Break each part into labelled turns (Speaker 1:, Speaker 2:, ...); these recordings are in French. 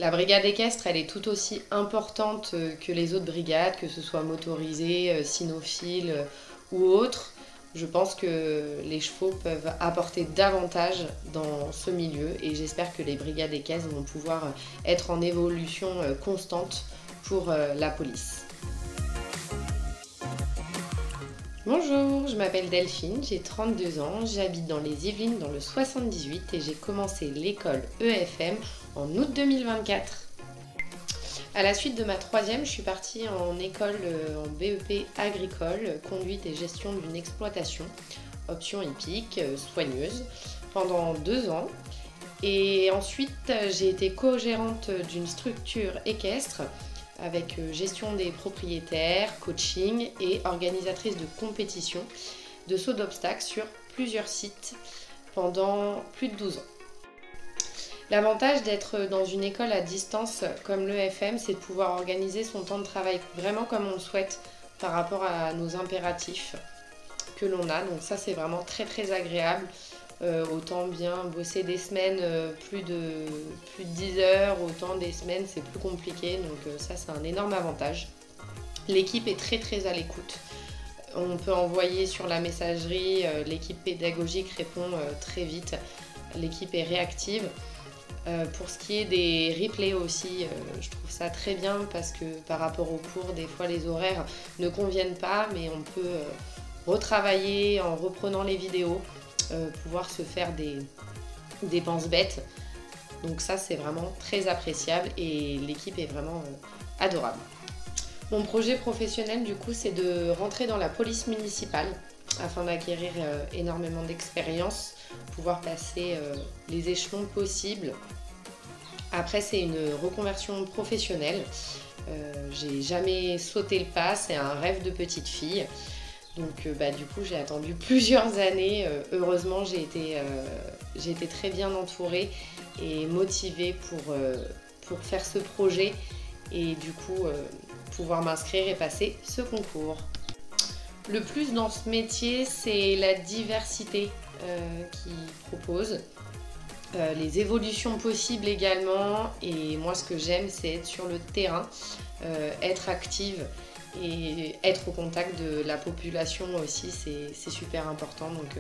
Speaker 1: La brigade équestre, elle est tout aussi importante que les autres brigades, que ce soit motorisées, cynophiles ou autres. Je pense que les chevaux peuvent apporter davantage dans ce milieu et j'espère que les brigades équestres vont pouvoir être en évolution constante pour la police. Bonjour, je m'appelle Delphine, j'ai 32 ans, j'habite dans les Yvelines dans le 78 et j'ai commencé l'école EFM en août 2024. À la suite de ma troisième, je suis partie en école en BEP agricole, conduite et gestion d'une exploitation, option hippique, soigneuse, pendant 2 ans. Et ensuite, j'ai été co-gérante d'une structure équestre avec gestion des propriétaires, coaching et organisatrice de compétitions de saut d'obstacles sur plusieurs sites pendant plus de 12 ans. L'avantage d'être dans une école à distance comme l'EFM, c'est de pouvoir organiser son temps de travail vraiment comme on le souhaite par rapport à nos impératifs que l'on a. Donc ça, c'est vraiment très très agréable. Autant bien bosser des semaines plus de 10 heures, autant des semaines c'est plus compliqué. Donc ça, c'est un énorme avantage. L'équipe est très très à l'écoute. On peut envoyer sur la messagerie, l'équipe pédagogique répond très vite. L'équipe est réactive. Pour ce qui est des replays aussi, je trouve ça très bien parce que par rapport aux cours, des fois les horaires ne conviennent pas, mais on peut retravailler en reprenant les vidéos, pouvoir se faire des penses-bêtes. Donc ça, c'est vraiment très appréciable et l'équipe est vraiment adorable. Mon projet professionnel, du coup, c'est de rentrer dans la police municipale afin d'acquérir énormément d'expérience, pouvoir passer les échelons possibles. Après, c'est une reconversion professionnelle. J'ai jamais sauté le pas, c'est un rêve de petite fille. Donc du coup, j'ai attendu plusieurs années. Heureusement, j'ai été très bien entourée et motivée pour faire ce projet et du coup pouvoir m'inscrire et passer ce concours. Le plus dans ce métier, c'est la diversité qu'il propose, les évolutions possibles également. Et moi, ce que j'aime, c'est être sur le terrain, être active et être au contact de la population aussi, c'est super important. Donc,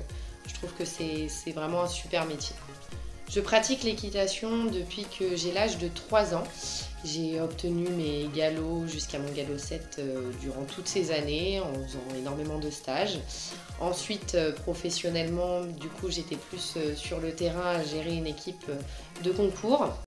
Speaker 1: je trouve que c'est vraiment un super métier. Je pratique l'équitation depuis que j'ai l'âge de 3 ans. J'ai obtenu mes galops jusqu'à mon galop 7 durant toutes ces années en faisant énormément de stages. Ensuite, professionnellement, du coup, j'étais plus sur le terrain à gérer une équipe de concours.